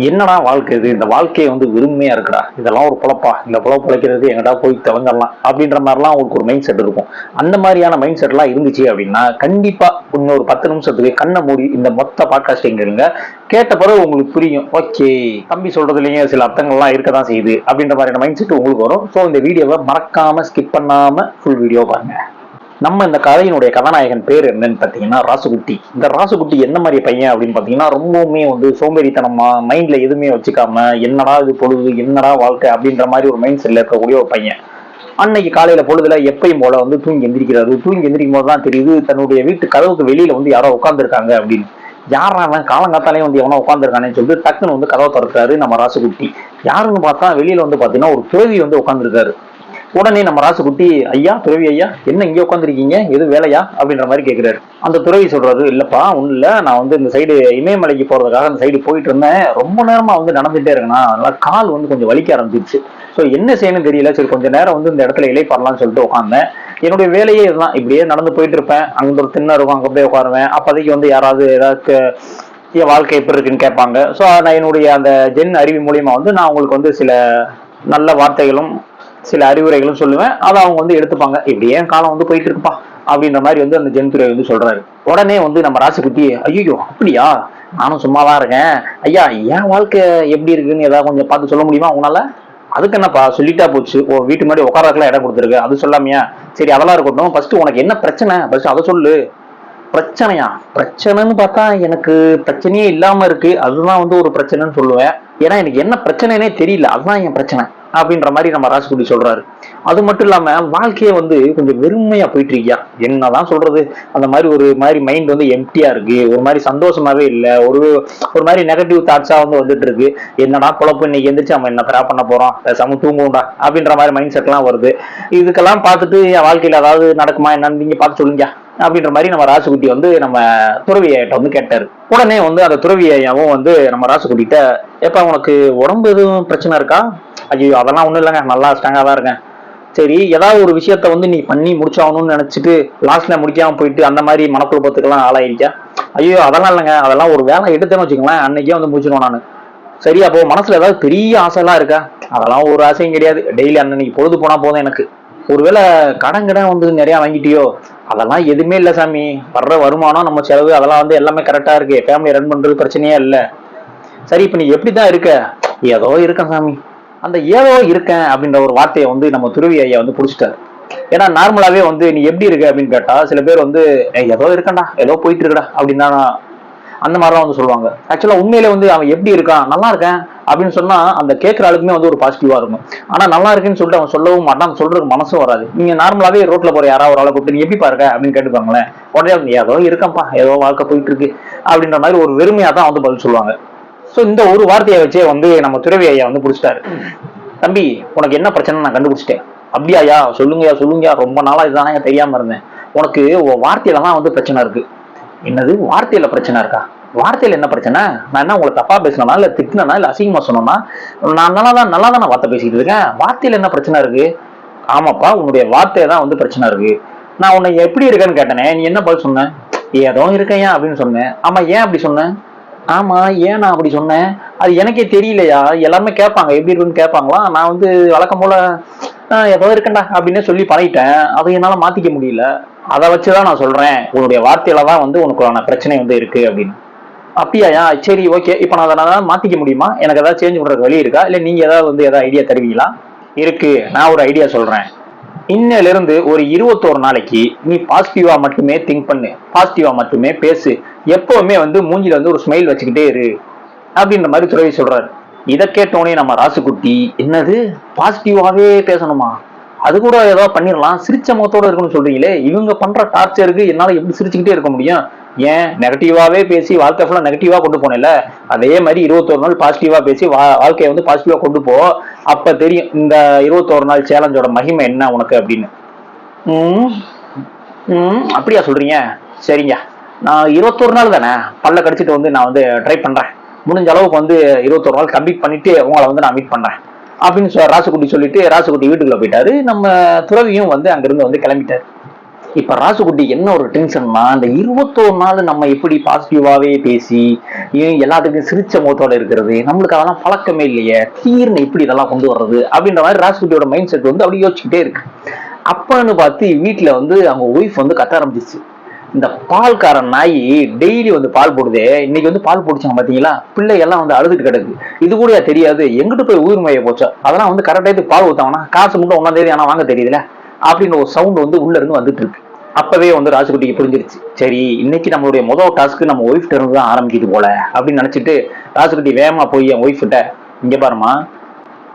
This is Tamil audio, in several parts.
என்னடா வாழ்க்கை இது, இந்த வாழ்க்கையை வந்து வெறுமையா இருக்குடா, இதெல்லாம் ஒரு பொழப்பா, இந்த பொழப்பு பிழைக்கிறது எங்கடா போய் திறந்துடலாம் அப்படின்ற மாதிரிலாம் உங்களுக்கு ஒரு மைண்ட் செட் இருக்கும். அந்த மாதிரியான மைண்ட் செட் எல்லாம் இருந்துச்சு அப்படின்னா கண்டிப்பா இன்னொரு 10 நிமிஷத்துக்கு கண்ணை மூடி இந்த மொத்த பாட்காஸ்டிங் கேளுங்க. கேட்ட பிறகு உங்களுக்கு புரியும், ஓகே தம்பி சொல்றதுலயே சில அர்த்தங்கள்லாம் இருக்கதான் செய்யுது அப்படின்ற மாதிரியான மைண்ட் செட் உங்களுக்கு வரும். ஸோ இந்த வீடியோவை மறக்காம ஸ்கிப் பண்ணாம ஃபுல் வீடியோ பாருங்க. நம்ம இந்த கதையினுடைய கதாநாயகன் பேர் என்னன்னு பாத்தீங்கன்னா ராசுகுட்டி. இந்த ராசுகுட்டி என்ன மாதிரி பையன் அப்படின்னு பாத்தீங்கன்னா ரொம்பவுமே வந்து சோம்பேறித்தனமா மைண்ட்ல எதுவுமே வச்சுக்காம என்னடா இது பொழுது, என்னடா வாழ்க்கை அப்படின்ற மாதிரி ஒரு மைண்ட் செட்ல இருக்கக்கூடிய ஒரு பையன். அன்னைக்கு காலையில பொழுதுல எப்பயும் போல வந்து தூங்கி எந்திரிக்கிறாரு. தூங்கி எந்திரிக்கும் போதுதான் தெரியுது தன்னுடைய வீட்டு கதவுக்கு வெளியில வந்து யாரோ உட்காந்துருக்காங்க அப்படின்னு. யாரா அவன் காலங்காத்தாலே வந்து எவனோ உட்காந்துருக்கானு சொல்லிட்டு டக்குன்னு வந்து கதவை திறக்கிறாரு நம்ம ராசுகுட்டி. யாருன்னு பார்த்தா வெளியில வந்து பாத்தீங்கன்னா ஒரு துறவி வந்து உட்காந்துருக்காரு. உடனே நம்ம ராசுகுட்டி, ஐயா துறவி ஐயா, என்ன இங்கே உட்காந்துருக்கீங்க, எது வேலையா அப்படின்ற மாதிரி கேட்கிறாரு. அந்த துறவி சொல்றாரு, இல்லப்பா ஒன்றும் இல்லை, நான் வந்து இந்த சைடு இமயமலைக்கு போறதுக்காக அந்த சைடு போயிட்டு இருந்தேன். ரொம்ப நேரமா வந்து நடந்துட்டே இருக்கேன்னா அதனால கால் வந்து கொஞ்சம் வலிக்க ஆரம்பிச்சிருச்சு. ஸோ என்ன செய்யணும்னு தெரியல, சரி கொஞ்சம் நேரம் வந்து இந்த இடத்துல இலைப்பாடலாம்னு சொல்லிட்டு உட்காந்தேன். என்னுடைய வேலையே இதுதான், இப்படியே நடந்து போயிட்டு இருப்பேன். அங்க ஒரு திண்ணை இருக்கும், அங்கே போய் உட்காருவேன். அப்போதைக்கு வந்து யாராவது ஏதாவது என் வாழ்க்கை எப்படி இருக்குன்னு கேட்பாங்க. ஸோ நான் என்னுடைய அந்த ஜென் அறிவு மூலியமா வந்து நான் உங்களுக்கு வந்து சில நல்ல வார்த்தைகளும் சில அறிவுரைகளும் சொல்லுவேன். அதை அவங்க வந்து எடுத்துப்பாங்க. இப்படியே காலம் வந்து போயிட்டு இருக்குப்பா அப்படின்ற மாதிரி வந்து அந்த ஜென்துரை வந்து சொல்றாரு. உடனே வந்து நம்ம ராசிக்குட்டி, ஐயோ அப்படியா, நானும் சும்மாதான் இருக்கேன் ஐயா, என் வாழ்க்கை எப்படி இருக்குன்னு ஏதாவது கொஞ்சம் பார்த்து சொல்ல முடியுமா உங்களால? அதுக்கு என்னப்பா சொல்லிட்டா போச்சு, ஓ வீட்டு முன்னாடி உட்காரக்கெல்லாம் இடம் கொடுத்துருக்கு, அது சொல்லாமையா? சரி அதெல்லாம் இருக்கட்டும், ஃபர்ஸ்ட் உனக்கு என்ன பிரச்சனை, ஃபர்ஸ்ட் அதை சொல்லு. பிரச்சனையா? பிரச்சனைன்னு பார்த்தா எனக்கு பிரச்சனையே இல்லாம இருக்கு, அதுதான் வந்து ஒரு பிரச்சனைன்னு சொல்லுவேன். ஏன்னா எனக்கு என்ன பிரச்சனைனே தெரியல, அதுதான் என் பிரச்சனை அப்படின்ற மாதிரி நம்ம ராசிக்குட்டி சொல்றாரு. அது மட்டும் இல்லாம வாழ்க்கையை வந்து கொஞ்சம் வெறுமையா போயிட்டு இருக்கியா, என்னதான் சொல்றது, அந்த மாதிரி ஒரு மாதிரி மைண்ட் வந்து எம்டியா இருக்கு, ஒரு மாதிரி சந்தோஷமாவே இல்லை, ஒரு மாதிரி நெகட்டிவ் தாட்ஸா வந்து வந்துட்டு இருக்கு. என்னடா குழப்பம், இன்னைக்கு எந்திரிச்சு நம்ம என்ன தரா பண்ண போறோம், பேசாம தூங்குவோம்டா அப்படின்ற மாதிரி மைண்ட் செட் எல்லாம் வருது. இதுக்கெல்லாம் பார்த்துட்டு என் வாழ்க்கையில அதாவது நடக்குமா என்னன்னு நீங்க பார்த்து சொல்லுங்க அப்படின்ற மாதிரி நம்ம ராசுகுட்டி வந்து நம்ம துறவி ஐயாட்ட வந்து கேட்டாரு. உடனே வந்து அந்த துறவி ஐயாவும் வந்து நம்ம ராசுகுட்டிட்ட, எப்ப உனக்கு உடம்பு எதுவும் பிரச்சனை இருக்கா? ஐயோ அதெல்லாம் ஒண்ணும் இல்லைங்க, நல்லா ஸ்ட்ராங்கா தான் இருக்கேன். சரி ஏதாவது ஒரு விஷயத்த வந்து நீ பண்ணி முடிச்சாகணும்னு நினைச்சிட்டு லாஸ்ட்ல முடிக்காம போயிட்டு அந்த மாதிரி மனக்குழப்பத்துக்கெல்லாம் ஆளாயிருக்கா? ஐயோ அதெல்லாம் இல்லைங்க, அதெல்லாம் ஒரு வேலை எடுத்தேன்னு வச்சுக்கோங்களேன், அன்னைக்கே வந்து முடிச்சிடுவோம் நான். சரி அப்போ மனசுல ஏதாவது பெரிய ஆசைலாம் இருக்கா? அதெல்லாம் ஒரு ஆசையும் கிடையாது, டெய்லி அன்னைக்கு பொழுது போனா போதும் எனக்கு. ஒருவேளை கடன் வந்து நிறைய வாங்கிட்டியோ? அதெல்லாம் எதுவுமே இல்லை சாமி, வர்ற வருமானம் நம்ம செலவு அதெல்லாம் வந்து எல்லாமே கரெக்டா இருக்கு, ஃபேமிலி ரன் பண்றது பிரச்சனையே இல்லை. சரி இப்ப நீ எப்படிதான் இருக்க? ஏதோ இருக்கேன் சாமி. அந்த ஏதோ இருக்கேன் அப்படின்ற ஒரு வார்த்தையை வந்து நம்ம துறவி ஐயா வந்து புடிச்சிட்டாரு. ஏன்னா நார்மலாவே வந்து நீ எப்படி இருக்க அப்படின்னு கேட்டா சில பேர் வந்து ஏதோ இருக்கண்டா, ஏதோ போயிட்டு இருக்கடா அப்படின்னா அந்த மாதிரிலாம் வந்து சொல்லுவாங்க. ஆக்சுவலா உண்மையிலே வந்து அவன் எப்படி இருக்கான், நல்லா இருக்கேன் அப்படின்னு சொன்னா அந்த கேட்கிற ஆளுக்குமே வந்து ஒரு பாசிட்டிவா இருக்கும். ஆனா நல்லா இருக்குன்னு சொல்லிட்டு அவன் சொல்லவும் மாட்டான், சொல்றதுக்கு மனசும் வராது. நீங்க நார்மலாவே ரோட்ல போற யாராவது ஒரு ஆளை கூப்பிட்டு நீ எப்படி பாருங்க அப்படின்னு கேட்டுப்பாங்களேன், உடனே ஏதோ இருக்கேன்ப்பா, ஏதோ வாழ்க்கை போயிட்டு இருக்கு அப்படின்ற மாதிரி ஒரு வெறுமையா தான் வந்து பதில் சொல்லுவாங்க. ஸோ இந்த ஒரு வார்த்தையை வச்சே வந்து நம்ம துறவி ஐயா வந்து பிடிச்சிட்டாரு. தம்பி உனக்கு என்ன பிரச்சனை நான் கண்டுபிடிச்சிட்டேன். அப்படியாயா, சொல்லுங்கயா சொல்லுங்கயா, ரொம்ப நாளா இதுதானே தெரியாம இருந்தேன். உனக்கு வார்த்தையில தான் வந்து பிரச்சனை இருக்கு. என்னது வார்த்தையில பிரச்சனை இருக்கா? வார்த்தையில என்ன பிரச்சனை? நான் என்ன உங்களை தப்பா பேசினா இல்ல திட்டினா இல்ல அசிங்கமா சொன்னா? நான் நல்லா தான் வார்த்தை பேசிக்கிட்டு இருக்கேன், வார்த்தையில என்ன பிரச்சனை இருக்கு? ஆமாப்பா உன்னுடைய வார்த்தையை தான் வந்து பிரச்சனை இருக்கு. நான் உன்னை எப்படி இருக்கேன்னு கேட்டனே, நீ என்ன பதில் சொன்ன? ஏதோ இருக்கேன் அப்படின்னு சொன்னேன். ஆமா ஏன் அப்படி சொன்னேன்? ஆமா ஏன் நான் அப்படி சொன்னேன் அது எனக்கே தெரியலையா, எல்லாருமே கேட்பாங்க எப்படி இருக்குன்னு கேட்பாங்களா, நான் வந்து வழக்கம் போல ஏதோ இருக்கண்டா அப்படின்னு சொல்லி பழகிட்டேன், அதை என்னால மாத்திக்க முடியல. அதை வச்சுதான் நான் சொல்றேன் உன்னுடைய வார்த்தையில தான் வந்து உனக்கான பிரச்சனை வந்து இருக்கு அப்படின்னு. அப்படியா, சரி ஓகே, இப்ப நான் அதை மாத்திக்க முடியுமா? எனக்கு ஏதாவது சேஞ்ச் பண்றதுக்கு வழி இருக்கா? இல்ல நீங்க ஏதாவது வந்து ஏதாவது ஐடியா தருவீங்களா? இருக்கு, நான் ஒரு ஐடியா சொல்றேன். இன்னையில இருந்து ஒரு 21 நாளைக்கு நீ பாசிட்டிவா மட்டுமே திங்க் பண்ணு, பாசிட்டிவா மட்டுமே பேசு, எப்பவுமே வந்து மூஞ்சில வந்து ஒரு ஸ்மைல் வச்சுக்கிட்டே இரு அப்படின்ற மாதிரி துறவி சொல்றாரு. இதை கேட்டோடனே நம்ம ராசுக்குட்டி, என்னது பாசிட்டிவாவே பேசணுமா, அது கூட ஏதோ பண்ணிடலாம், சிரிச்ச முகத்தோட இருக்கணும்னு சொல்றீங்களே, இவங்க பண்ற டார்ச்சருக்கு என்னால எப்படி சிரிச்சுக்கிட்டே இருக்க முடியும்? ஏன் நெகட்டிவாவே பேசி வாழ்க்கை ஃபுல்லா நெகட்டிவா கொண்டு போனேன்ல, அதே மாதிரி 21 நாள் பாசிட்டிவா பேசி வாழ்க்கையை வந்து பாசிட்டிவா கொண்டு போ, அப்ப தெரியும் இந்த 21 நாள் சேலஞ்சோட மகிமை என்ன உனக்கு அப்படின்னு. அப்படியா சொல்றீங்க? சரிங்க, நான் 21 நாள் தானே பல்ல கடிச்சிட்டு வந்து நான் வந்து ட்ரை பண்றேன், முடிஞ்ச அளவுக்கு வந்து 21 நாள் கம்ப்ளீட் பண்ணிட்டு உங்களை வந்து நான் மீட் பண்றேன் அப்படின்னு ராசுக்குட்டி சொல்லிட்டு ராசுக்குட்டி வீட்டுக்குள்ள போயிட்டாரு. நம்ம துறவியும் வந்து அங்கிருந்து வந்து கிளம்பிட்டாரு. இப்ப ராசுகுட்டி என்ன ஒரு டென்ஷன்னா, அந்த 21 நாள் நம்ம எப்படி பாசிட்டிவாவே பேசி எல்லாத்துக்கும் சிரிச்ச முகத்தோட இருக்கிறது, நம்மளுக்கு அதெல்லாம் பழக்கமே இல்லையே, திடீர்னு எப்படி இதெல்லாம் கொண்டு வர்றது அப்படின்ற மாதிரி ராசுகுட்டியோட மைண்ட் செட் வந்து அப்படி யோசிச்சுக்கிட்டே இருக்கு. அப்பன்னு பார்த்து வீட்டுல வந்து அவங்க ஒய்ஃப் வந்து கத்த ஆரம்பிச்சிச்சு. இந்த பால்காரன் நாய் டெய்லி வந்து பால் போடுதே, இன்னைக்கு வந்து பால் போடுச்சாங்க பாத்தீங்களா, பிள்ளை எல்லாம் வந்து அழுதுட்டு கிடக்கு, இது கூட தெரியாது, எங்கிட்டு போய் உயிர் மைய போச்சா, அதெல்லாம் வந்து கரெக்டாக பால் ஊத்தாங்கன்னா காசு மட்டும் 1ஆம் தேதி ஆனா வாங்க தெரியுதுல அப்படின்னு ஒரு சவுண்ட் வந்து உள்ள இருந்து வந்துட்டு இருக்கு. அப்பவே வந்து ராசுகுட்டிக்கு புரிஞ்சிருச்சு, சரி இன்னைக்கு நம்மளுடைய முதல் டாஸ்க்கு நம்ம ஒய்ஃப் இருந்து தான் ஆரம்பிக்குது போல அப்படின்னு நினைச்சிட்டு ராசுகுட்டி வேகமா போய் என் ஒய்ஃப் கிட்ட, இங்க பாருமா,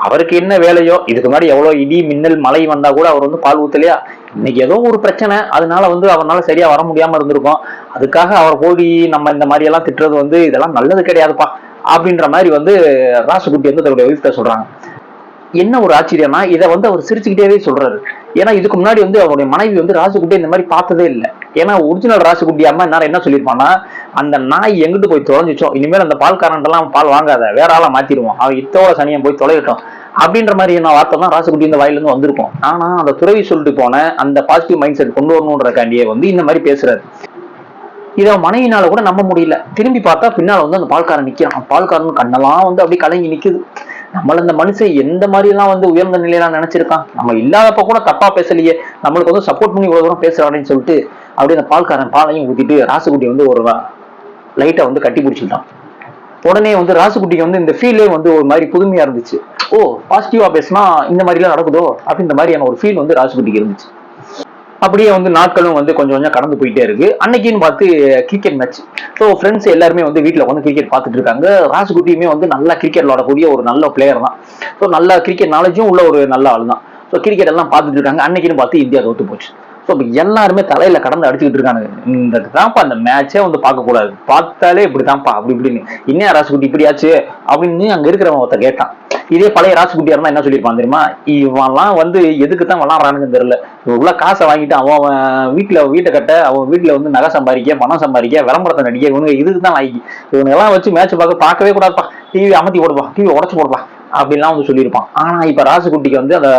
அவருக்கு என்ன வேலையோ, இதுக்கு முன்னாடி எவ்வளவு இடி மின்னல் மழை வந்தா கூட அவர் வந்து பால் ஊத்தலையா, இன்னைக்கு ஏதோ ஒரு பிரச்சனை, அதனால வந்து அவரால் சரியா வர முடியாம இருந்திருக்கும், அதுக்காக அவர் போய் நம்ம இந்த மாதிரி எல்லாம் திட்டுறது வந்து இதெல்லாம் நல்லது கிடையாதுப்பா அப்படின்ற மாதிரி வந்து ராசுகுட்டி வந்து தன்னுடைய ஒய்ஃப்ட சொல்றாங்க. என்ன ஒரு ஆச்சரியம்னா, இதை வந்து அவர் சிரிச்சுக்கிட்டே சொல்றாரு. ஏன்னா இதுக்கு முன்னாடி வந்து அவருடைய மனைவி வந்து ராசுகுட்டி இந்த மாதிரி பார்த்ததே இல்லை. ஏன்னா ஒரிஜினல் ராசுகுட்டி அம்மா என்ன சொல்லியிருப்பான்னா, அந்த நாய் எங்கிட்டு போய் தொலைஞ்சிச்சோம், இனிமேல் அந்த பால்காரன் எல்லாம் பால் வாங்காத, வேற ஆளா மாத்திடுவோம், அவன் இத்தோட சனியம் போய் தொலைகட்டும் அப்படின்ற மாதிரி என்ன வார்த்தை தான் ராசுகுட்டி இந்த வாயில இருந்து வந்திருக்கும். ஆனா அந்த துறவி சொல்லிட்டு போன அந்த பாசிட்டிவ் மைண்ட் செட் கொண்டு வரணும்ன்றக்காண்டியே வந்து இந்த மாதிரி பேசுறாரு. இதை மனைவினால கூட நம்ப முடியல. திரும்பி பார்த்தா பின்னால வந்து அந்த பால்காரன் நிக்கிறான். பால்காரன் கண்ணெல்லாம் வந்து அப்படியே கலங்கி நிக்குது. நம்மள இந்த மனுஷன் எந்த மாதிரி எல்லாம் வந்து உயர்ந்த நிலையெல்லாம் நினைச்சிருக்கான், நம்ம இல்லாதப்ப கூட தப்பா பேசலையே, நம்மளுக்கு வந்து சப்போர்ட் பண்ணி இவ்வளவு தூரம் பேசுறான்னு சொல்லிட்டு அப்படியே அந்த பால்காரன் பாலையும் ஊத்திட்டு ராசுகுட்டி வந்து ஒரு லைட்டை வந்து கட்டி பிடிச்சிட்டான். உடனே வந்து ராசுகுட்டிக்கு வந்து இந்த ஃபீலே வந்து ஒரு மாதிரி புதுமையா இருந்துச்சு. ஓ, பாசிட்டிவா பேசினா இந்த மாதிரி எல்லாம் நடக்குதோ அப்படின்ற மாதிரியான ஒரு ஃபீல் வந்து ராசுகுட்டிக்கு இருந்துச்சு. அப்படியே வந்து நாட்களும் வந்து கொஞ்சம் கொஞ்சம் கடந்து போயிட்டே இருக்கு. அன்னைக்குன்னு பார்த்து கிரிக்கெட் மேட்ச். ஸோ ஃப்ரெண்ட்ஸ் எல்லாருமே வந்து வீட்டில் வந்து கிரிக்கெட் பார்த்துட்டு இருக்காங்க. ராசுகுட்டியுமே வந்து நல்லா கிரிக்கெட் விளாடக்கூடிய ஒரு நல்ல பிளேயர் தான். ஸோ நல்ல கிரிக்கெட் நாலேஜும் உள்ள ஒரு நல்ல ஆள் தான். ஸோ கிரிக்கெட் எல்லாம் பார்த்துட்டு இருக்காங்க. அன்னைக்குன்னு பார்த்து இந்தியா தோத்து போச்சு. ஸோ இப்போ எல்லாருமே தலையில கடந்து அடிச்சுக்கிட்டு இருக்காங்க, இந்த தான்ப்பா அந்த மேட்சே வந்து பார்க்கக்கூடாது, பார்த்தாலே இப்படி தான்ப்பா அப்படி இப்படின்னு, இன்னும் ராசுகுட்டி இப்படியாச்சு அப்படின்னு அங்க இருக்கிறவங்க ஒருத்த கேட்டான். இதே பழைய ராசுகுட்டியா இருந்தா என்ன சொல்லியிருப்பான் தெரியுமா, இவன்லாம் வந்து எதுக்கு தான் விளாட்றானுன்னு தெரியல, இவ்வளவு காசை வாங்கிட்டு அவன் வீட்டை கட்ட, அவன் வீட்டுல வந்து நகை சம்பாதிக்க, பணம் சம்பாதிக்க, விளம்பரத்தை நடிக்க, இவனுக்கு இதுக்கு தான் லாய்க்கு, இவங்க எல்லாம் வச்சு மேட்ச் பார்க்கவே கூடாதுப்பா, டிவி அமர்த்தி போடுப்பா, டிவி உடச்சு போடுப்பா அப்படின்லாம் வந்து சொல்லியிருப்பான். ஆனா இப்ப ராசுகுட்டிக்கு வந்து அந்த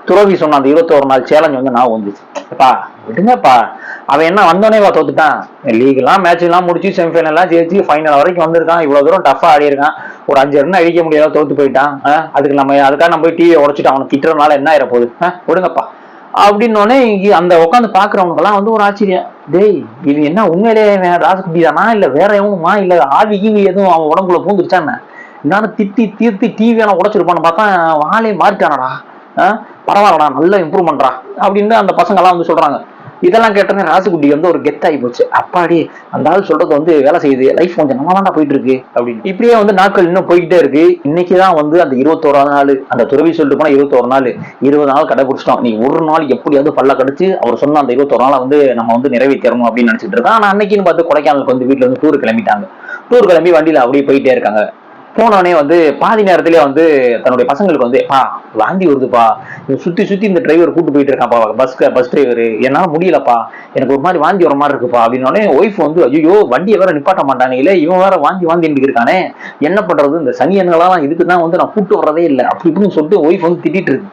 துறவி சொன்ன அந்த 21 நாள் சேலஞ்ச் வந்து நான் வந்துச்சு. எப்பா விடுங்கப்பா, அவன் என்ன வந்தோடனே தோத்துட்டான், லீக் எல்லாம் மேட்ச் எல்லாம் முடிச்சு செமிஃபைனல் எல்லாம் ஜெயிச்சு ஃபைனல் வரைக்கும் வந்திருக்கான், இவ்வளவு தூரம் டஃபா ஆடி இருக்கான், ஒரு 5 ரன் அடிக்க முடியாத தோத்து போயிட்டான், அதுக்காக நம்ம போய் டிவியை உடச்சிட்டு அவனை திட்டுறதுனால என்ன ஆயிர போகுது, விடுங்கப்பா அப்படின்னோடனே அந்த உட்காந்து பாக்குறவங்க எல்லாம் வந்து ஒரு ஆச்சரியம், டேய் இது என்ன உண்மையிலேயே ராசுகுட்டி தானா இல்ல வேற எவனுமா, இல்ல ஆவி கீவி எதுவும் அவன் உடம்புல பூந்துருச்சான்னு நானும் திட்டி தீர்த்தி டிவியெல்லாம் உடச்சிருப்பான்னு பார்த்தா ஆளே மாறிட்டானடா, பரவாயில்லடா நல்ல இம்ப்ரூவ்மெண்ட்ரா அப்படின்னு அந்த பசங்க எல்லாம் வந்து சொல்றாங்க. இதெல்லாம் கேட்டோன்னே ராசுகுட்டி வந்து ஒரு கெத் ஆகி போச்சு, அப்பாடி அந்த ஆள் சொல்றது வந்து வேலை செய்யுது, லைஃப் கொஞ்சம் நல்லா தான் போயிட்டு இருக்கு அப்படின்னு. இப்படியே வந்து நாட்கள் இன்னும் போய்கிட்டே இருக்கு. இன்னைக்குதான் வந்து அந்த 21ஆவது நாள், அந்த துறவி சொல்லிட்டு போனா 21 நாள், 20 நாள் கடைபிடிச்சிட்டோம். நீ ஒரு நாள் எப்படியாவது பல்ல கடிச்சு அவர் சொன்ன அந்த 21 நாளை வந்து நம்ம வந்து நிறைவேற்றணும் அப்படின்னு நினைச்சிட்டு இருக்கோம். ஆனா அன்னைக்குன்னு பார்த்து கொடைக்கானலுக்கு வந்து வீட்டுல வந்து டூர் கிளம்பிட்டாங்க. டூர் கிளம்பி வண்டியில அப்படியே போயிட்டே இருக்காங்க. போனோடனே வந்து பாதி நேரத்திலே வந்து தன்னுடைய பசங்களுக்கு வந்து, வாந்தி வருதுப்பா, சுத்தி சுத்தி இந்த டிரைவர் கூட்டு போயிட்டு இருக்காப்பா, பஸ் டிரைவர், என்னால முடியலப்பா, எனக்கு ஒரு மாதிரி வாந்தி வர மாதிரி இருக்குப்பா அப்படின்னோடனே ஒய்ஃப் வந்து, ஐயோ வண்டியை வேற நிப்பாட்ட மாட்டானுங்களே, இவன் வேற வாந்தி இருக்கானே, என்ன பண்றது, இந்த சனியன்களெல்லாம் இதுக்கு தான் வந்து நான் கூட்டு வர்றதே இல்லை அப்படி இப்படின்னு சொல்லிட்டு ஒய்ஃப் வந்து திட்டிட்டு இருக்கு.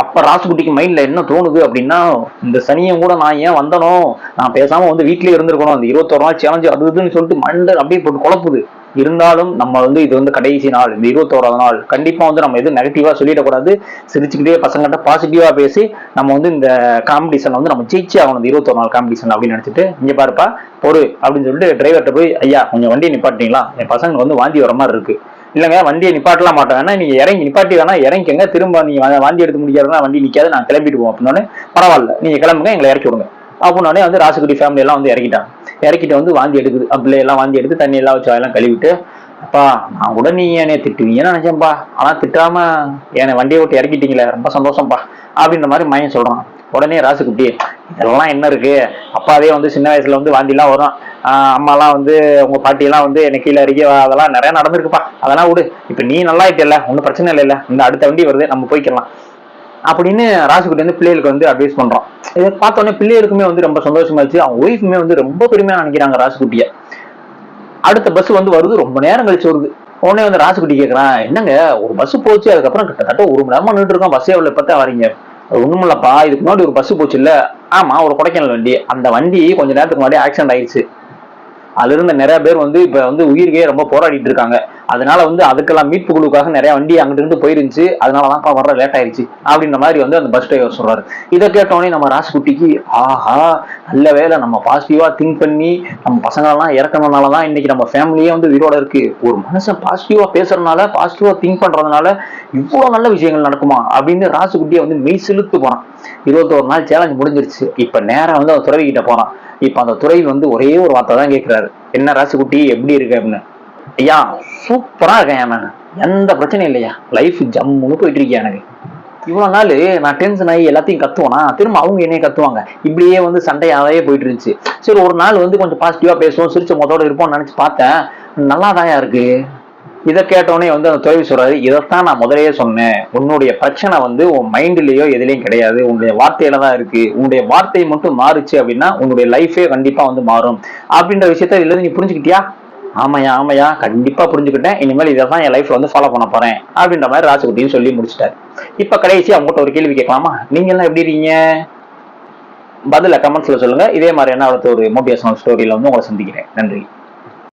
அப்ப ராசுகுட்டிக்கு மைண்ட்ல என்ன தோணுது அப்படின்னா, இந்த சனியும் கூட நான் ஏன் வந்தனோ, நான் பேசாம வந்து வீட்லயே இருந்திருக்கணும், அந்த 21 நாள் சேலஞ்சு அது இதுன்னு சொல்லிட்டு மைண்ட் அப்படியே போட்டு குழப்புது. இருந்தாலும் நம்ம வந்து இது வந்து கடைசி நாள், இந்த 21ஆவது நாள், கண்டிப்பா வந்து நம்ம எதுவும் நெகட்டிவா சொல்லிடக்கூடாது, சிரிச்சுக்கிட்டே பசங்கள்ட்ட பாசிட்டிவா பேசி நம்ம வந்து இந்த காம்படிஷன் வந்து நம்ம ஜெயிச்சு ஆகணும், இந்த 21 நாள் காம்படிஷன் அப்படின்னு நினைச்சிட்டு, இங்க பாருப்பா பொறு அப்படின்னு சொல்லிட்டு டிரைவர்கிட்ட போய், ஐயா கொஞ்சம் வண்டியை நிப்பாட்டிங்களா, என் பசங்க வந்து வாந்தி வர மாதிரி இருக்கு, இல்லைங்க வண்டியை நிப்பாட்டலாம் மாட்டேன், வேணா நீங்க இறங்கி நிப்பாட்டி வேணா இறங்கிக்கங்க, திரும்ப நீங்க வாந்தி எடுத்து முடியாதுன்னா வண்டி நிக்காது, நான் கிளம்பிட்டு போவோம் அப்படின்னோடனே, பரவாயில்ல நீங்க கிளம்புங்க எங்களை இறக்கி விடுங்க அப்படின்னோடனே வந்து ராசுகுட்டி ஃபேமிலி எல்லாம் வந்து இறக்கிட்டாங்க. இறக்கிட்டு வந்து வாந்தி எடுக்குது, அப்படியே எல்லாம் வாந்தி எடுத்து தண்ணி எல்லாம் வச்சு அதெல்லாம் கழுவிட்டு, அப்பா நான் கூட நீ என்னை திட்டுவீங்கன்னு நினைச்சேன்ப்பா, ஆனா திட்டாம என்னை வண்டியை விட்டு இறக்கிட்டீங்களே ரொம்ப சந்தோஷம்ப்பா அப்படின்ற மாதிரி மையம் சொல்றான். உடனே ராசுகுட்டி, இதெல்லாம் என்ன இருக்கு, அப்பாவே வந்து சின்ன வயசுல வந்து வாந்திலாம் வரும், அம்மாலாம் வந்து உங்க பாட்டியெல்லாம் வந்து என்னை கீழே இறக்கி, அதெல்லாம் நிறைய நடந்திருக்குப்பா, அதெல்லாம் விடு, இப்ப நீ நல்லா ஆயிட்டல, ஒன்றும் பிரச்சனை இல்லை, இந்த அடுத்த வண்டி வருது நம்ம போய்க்கலாம் அப்படின்னு ராசுகுட்டி வந்து பிள்ளைகளுக்கு வந்து அட்வைஸ் பண்றோம். இதை பார்த்தோன்னே பிள்ளைகளுக்குமே வந்து ரொம்ப சந்தோஷமாச்சு, அவங்க ஒய்ஃபுமே வந்து ரொம்ப பெருமையா நினைக்கிறாங்க ராசுகுட்டிய. அடுத்த பஸ் வந்து வருது, ரொம்ப நேரம் கழிச்சு வருது. உடனே வந்து ராசுகுட்டி கேட்கறான், என்னங்க ஒரு பஸ் போச்சு, அதுக்கப்புறம் கிட்டத்தட்ட 1 மணி நேரமா நின்று இருக்கோம், பஸ்ஸே அவ்வளவு பத்தா வரீங்க, ஒண்ணுமில்லப்பா, இதுக்கு முன்னாடி ஒரு பஸ் போச்சு இல்ல, ஆமா ஒரு கொடைக்கானல் வண்டி, அந்த வண்டி கொஞ்ச நேரத்துக்கு முன்னாடி ஆக்சிடென்ட் ஆயிடுச்சு. அதுல இருந்த நிறைய பேர் வந்து இப்ப வந்து உயிருக்கே ரொம்ப போராடிட்டு இருக்காங்க. அதனால வந்து அதுக்கெல்லாம் மீட்பு குழுக்காக நிறைய வண்டி அங்கிட்டு இருந்து போயிருந்துச்சு, அதனாலதான் வர லேட் ஆயிடுச்சு அப்படின்ற மாதிரி வந்து அந்த பஸ் டிரைவர் சொல்றாரு. இதை கேட்டோடனே நம்ம ராசுகுட்டிக்கு, ஆஹா நல்ல வேலை நம்ம பாசிட்டிவா திங்க் பண்ணி நம்ம பசங்க எல்லாம் இறக்கணும்னாலதான் இன்னைக்கு நம்ம ஃபேமிலியே வந்து உயிரோட இருக்கு. ஒரு மனுஷன் பாசிட்டிவா பேசுறதுனால, பாசிட்டிவா திங்க் பண்றதுனால இவ்வளவு நல்ல விஷயங்கள் நடக்குமா அப்படின்னு ராசுகுட்டியை வந்து மெய் செலுத்து போறான். 21 நாள் சேலஞ்ச் முடிஞ்சிருச்சு. இப்ப நேரம் வந்து அவன் துறவி கிட்ட போறான். இப்ப அந்த துறை வந்து ஒரே ஒரு வார்த்தை தான் கேட்கிறாரு, என்ன ராசுகுட்டி எப்படி இருக்கு அப்படின்னு. ஐயா சூப்பரா இருக்கேன், நான் எந்த பிரச்சனையும் இல்லையா, லைஃப் ஜம்முன்னு போயிட்டு இருக்கேன். எனக்கு இவ்வளவு நாள் நான் டென்ஷன் ஆகி எல்லாத்தையும் கத்துவேனா, திரும்ப அவங்க என்னைய கத்துவாங்க, இப்படியே வந்து சண்டையாவே போயிட்டு இருந்துச்சு. சரி ஒரு நாள் வந்து கொஞ்சம் பாசிட்டிவா பேசுவோம், சிரிச்ச மொத்தோட இருப்போம்னு நினைச்சு பார்த்தேன், நல்லாதாயா இருக்கு. இதை கேட்டோடனே வந்து அந்த துறவி சொல்றாரு, இதைத்தான் நான் முதலையே சொன்னேன், உன்னுடைய பிரச்சனை வந்து உன் மைண்ட்லயோ எதுலையும் கிடையாது, உன்னுடைய வார்த்தையில தான் இருக்கு. உன்னுடைய வார்த்தை மட்டும் மாறுச்சு அப்படின்னா உன்னுடைய லைஃபே கண்டிப்பா வந்து மாறும் அப்படின்ற விஷயத்த இதுல நீ புரிஞ்சுக்கிட்டியா. ஆமையா ஆமையா கண்டிப்பா புரிஞ்சுக்கிட்டேன், இனிமேல் இதான் என் லைஃப்ல வந்து ஃபாலோ பண்ண போறேன் அப்படின்ற மாதிரி ராசுகுட்டின்னு சொல்லி முடிச்சிட்டாரு. இப்ப கடைசி அவங்ககிட்ட ஒரு கேள்வி கேட்கலாமா, நீங்க எல்லாம் எப்படி இருக்கீங்க, பதில கமெண்ட்ஸ்ல சொல்லுங்க. இதே மாதிரி என்ன அடுத்த ஒரு மோட்டிவேஷனல் ஸ்டோரியில வந்து உங்களை சந்திக்கிறேன். நன்றி.